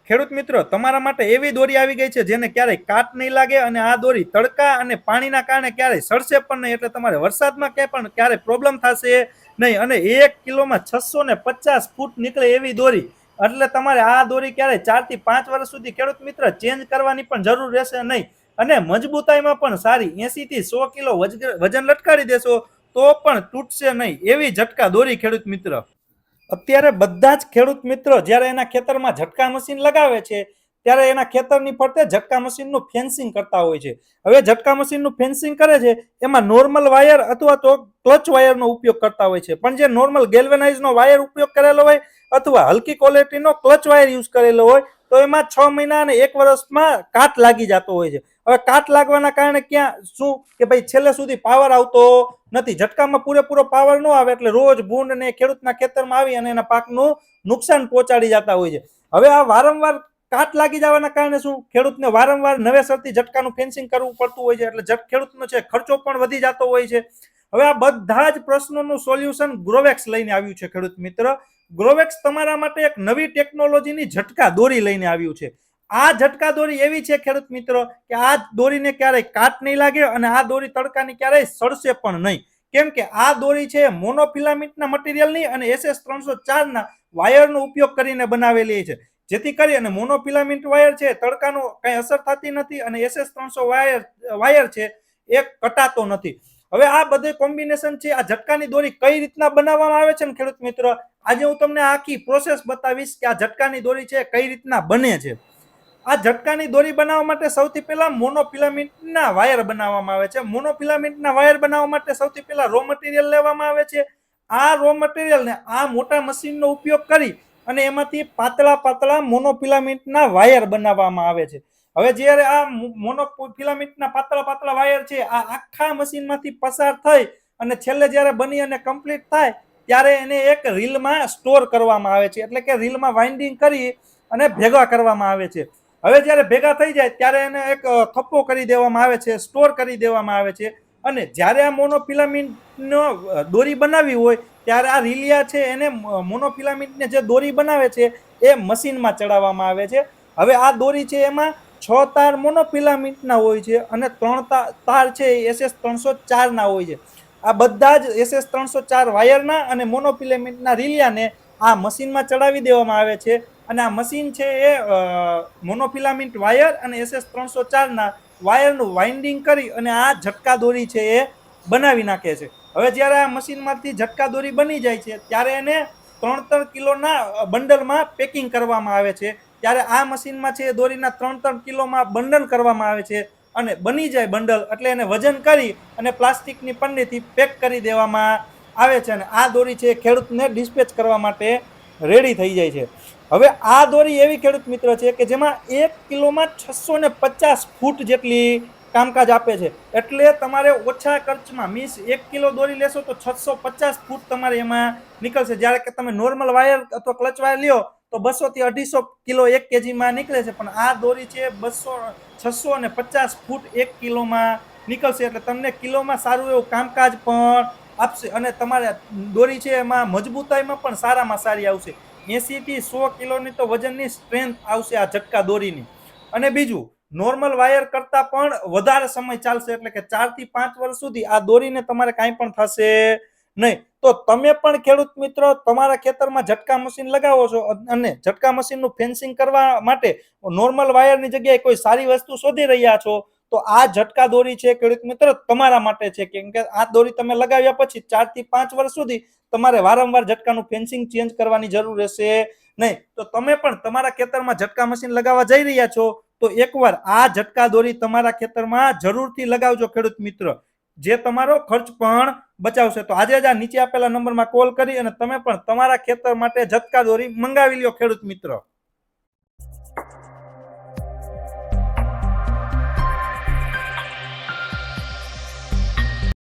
ખેડૂત મિત્રો, તમારા માટે એવી દોરી આવી ગઈ છે જેને ક્યારેય કાટ નહીં લાગે અને આ દોરી તડકા અને પાણીના કારણે ક્યારેય સડશે પણ નહીં. એટલે તમારે વરસાદમાં પણ ક્યારેય પ્રોબ્લેમ થશે નહીં. અને 1 કિલોમાં 650 ફૂટ નીકળે એવી દોરી. એટલે તમારે આ દોરી ક્યારેય 4 થી 5 વર્ષ સુધી ખેડૂત મિત્ર ચેન્જ કરવાની પણ જરૂર રહેશે નહીં. અને મજબૂતાઈમાં પણ સારી 80 થી 100 કિલો વજન લટકાડી દેશો તો પણ તૂટશે નહીં એવી ઝટકા દોરી ખેડૂત મિત્ર. અત્યારે બધા જ ખેડૂત મિત્રો જ્યારે એના ખેતરમાં ઝટકા મશીન લગાવે છે ત્યારે એના ખેતરની ફરતે ઝટકા મશીનનું ફેન્સિંગ કરતા હોય છે. હવે ઝટકા મશીનનું ફેન્સિંગ કરે છે એમાં નોર્મલ વાયર અથવા તો ક્લચ વાયરનો ઉપયોગ કરતા હોય છે. પણ જે નોર્મલ ગેલ્વેનાઇઝનો વાયર ઉપયોગ કરેલો હોય અથવા હલકી ક્વોલિટીનો ક્લચ વાયર યુઝ કરેલો હોય તો એમાં 6 મહિના અને 1 વર્ષમાં કાટ લાગી જતો હોય છે. હવે કાટ લાગવાના કારણે ક્યાં શું કે ભાઈ છેલ્લે સુધી પાવર આવતો નથી. ઝટકામાં પૂરેપૂરો પાવર ન આવે એટલે રોજ ભૂંડ ને ખેડૂતના ખેતરમાં આવી અને એના પાકનું નુકસાન પહોંચાડી જતા હોય છે. હવે આ વારંવાર કાટ લાગી જવાના કારણે શું ખેડૂતને વારંવાર નવેસરથી ઝટકાનું ફેન્સિંગ કરવું પડતું હોય છે. એટલે ખેડૂતનો છે ખર્ચો પણ વધી જતો હોય છે. હવે આ બધા જ પ્રશ્નોનું સોલ્યુશન ગ્રોવેક્સ લઈને આવ્યું છે ખેડૂત મિત્ર. ગ્રોવેક્સ તમારા માટે એક નવી ટેકનોલોજીની ઝટકા દોરી લઈને આવ્યું છે. આ ઝટકા દોરી એવી છે ખેડૂત મિત્રો કે આ દોરીને ક્યારેય કાટ નહીં લાગે અને આ દોરી તડકાની ક્યારેય સડશે પણ નહીં. કેમ કે આ દોરી છે મોનોફિલામેન્ટના મટીરિયલની અને SS304ના વાયરનો ઉપયોગ કરીને બનાવેલી છે. જેથી કરી અને મોનોફિલામેન્ટ વાયર છે તડકાનો કઈ અસર થતી નથી અને SS300 વાયર છે એ કટાતો નથી. હવે આ બધે કોમ્બિનેશન છે. આ ઝટકાની દોરી કઈ રીતના બનાવવામાં આવે છે ને ખેડૂત મિત્ર, આજે હું તમને આખી પ્રોસેસ બતાવીશ કે આ ઝટકાની દોરી છે કઈ રીતના બને છે. આ ઝટકાની દોરી બનાવવા માટે સૌથી પહેલા મોનોફિલામેન્ટના વાયર બનાવવામાં આવે છે. મોનોફિલામેન્ટના વાયર બનાવવા માટે સૌથી પહેલા રો મટીરિયલ લેવામાં આવે છે. આ રો મટીરિયલને આ મોટા મશીનનો ઉપયોગ કરી અને એમાંથી પાતળા પાતળા મોનોફિલામેન્ટના વાયર બનાવવામાં આવે છે. હવે જ્યારે આ મોનોફિલામેન્ટના પાતળા પાતળા વાયર છે આ આખા મશીનમાંથી પસાર થઈ અને છેલ્લે જ્યારે બની અને કમ્પ્લીટ થાય ત્યારે એને એક રીલમાં સ્ટોર કરવામાં આવે છે. એટલે કે રીલમાં વાઇન્ડિંગ કરી અને ભેગા કરવામાં આવે છે. હવે જ્યારે ભેગા થઈ જાય ત્યારે એને એક થપ્પો કરી દેવામાં આવે છે, સ્ટોર કરી દેવામાં આવે છે. અને જ્યારે આ મોનોફિલામેન્ટનો દોરી બનાવી હોય ત્યારે આ રીલિયા છે એને મોનોફિલામેન્ટને જે દોરી બનાવે છે એ મશીનમાં ચડાવવામાં આવે છે. હવે આ દોરી છે એમાં 6 તાર મોનોફિલામેન્ટના હોય છે અને 3 તાર છે એ SS304ના હોય છે. આ બધા જ SS304 વાયરના અને મોનોફિલામેન્ટના રીલિયાને આ મશીનમાં ચડાવી દેવામાં આવે છે. અને આ મશીન છે એ મોનોફિલામેન્ટ વાયર અને SS304ના વાયરનું વાઇન્ડિંગ કરી અને આ ઝટકા દોરી છે એ બનાવી નાખે છે. હવે જ્યારે આ મશીનમાંથી ઝટકા દોરી બની જાય છે ત્યારે એને 3 કિલોના બંડલમાં પેકિંગ કરવામાં આવે છે. ત્યારે આ મશીનમાં છે દોરીના 3 કિલોમાં બંડલ કરવામાં આવે છે અને બની જાય બંડલ એટલે એને વજન કરી અને પ્લાસ્ટિકની પન્નીથી પેક કરી દેવામાં આવે છે. અને આ દોરી છે ખેડૂતને ડિસ્પેચ કરવા માટે રેડી થઈ જાય છે. હવે આ દોરી એવી ખેડૂત મિત્ર છે કે જેમાં 1 કિલોમાં 650 ફૂટ જેટલી કામકાજ આપે છે. એટલે તમારે ઓછા ખર્ચમાં મીન્સ 1 કિલો દોરી લેશો તો 650 ફૂટ તમારે એમાં નીકળશે. જ્યારે કે તમે નોર્મલ વાયર અથવા ક્લચ વાયર લ્યો તો 200 થી 250 કિલો 1 kgમાં નીકળે છે. પણ આ દોરી છે 650 ફૂટ 1 કિલોમાં નીકળશે. એટલે તમને કિલોમાં સારું એવું કામકાજ પણ આપશે અને તમારે દોરી છે એમાં મજબૂતાઈમાં પણ સારામાં સારી આવશે. 80 થી 100 કિલોની તો વજનની સ્ટ્રેન્થ આવશે આ ઝટકા દોરીની. અને બીજું નોર્મલ વાયર કરતાં પણ વધારે સમય ચાલશે. એટલે કે 4 થી 5 વર્ષ સુધી આ દોરીને તમારે કાંઈ પણ થશે નહીં. તો તમે પણ ખેડૂત મિત્રો તમારા ખેતરમાં ઝટકા મશીન લગાવો છો અને ઝટકા મશીનનું ફેન્સિંગ કરવા માટે નોર્મલ વાયરની જગ્યાએ કોઈ સારી વસ્તુ શોધી રહ્યા છો તો આ ઝટકા દોરી છે ખેડૂત મિત્ર તમારા માટે છે. કેમ કે આ દોરી તમે લગાવ્યા પછી 4 થી 5 વર્ષ સુધી તમારે વારંવાર ઝટકાનું ફેન્સિંગ ચેન્જ કરવાની જરૂર રહેશે નહીં. તો તમે પણ તમારા ખેતરમાં ઝટકા મશીન લગાવવા જઈ રહ્યા છો તો એકવાર આ ઝટકા દોરી તમારા ખેતરમાં જરૂરથી લગાવજો ખેડૂત મિત્ર, જે તમારો ખર્ચ પણ બચાવશે. તો આજે જ આ નીચે આપેલા નંબરમાં કોલ કરી અને તમે પણ તમારા ખેતર માટે ઝટકા દોરી મંગાવી લ્યો ખેડૂત મિત્ર.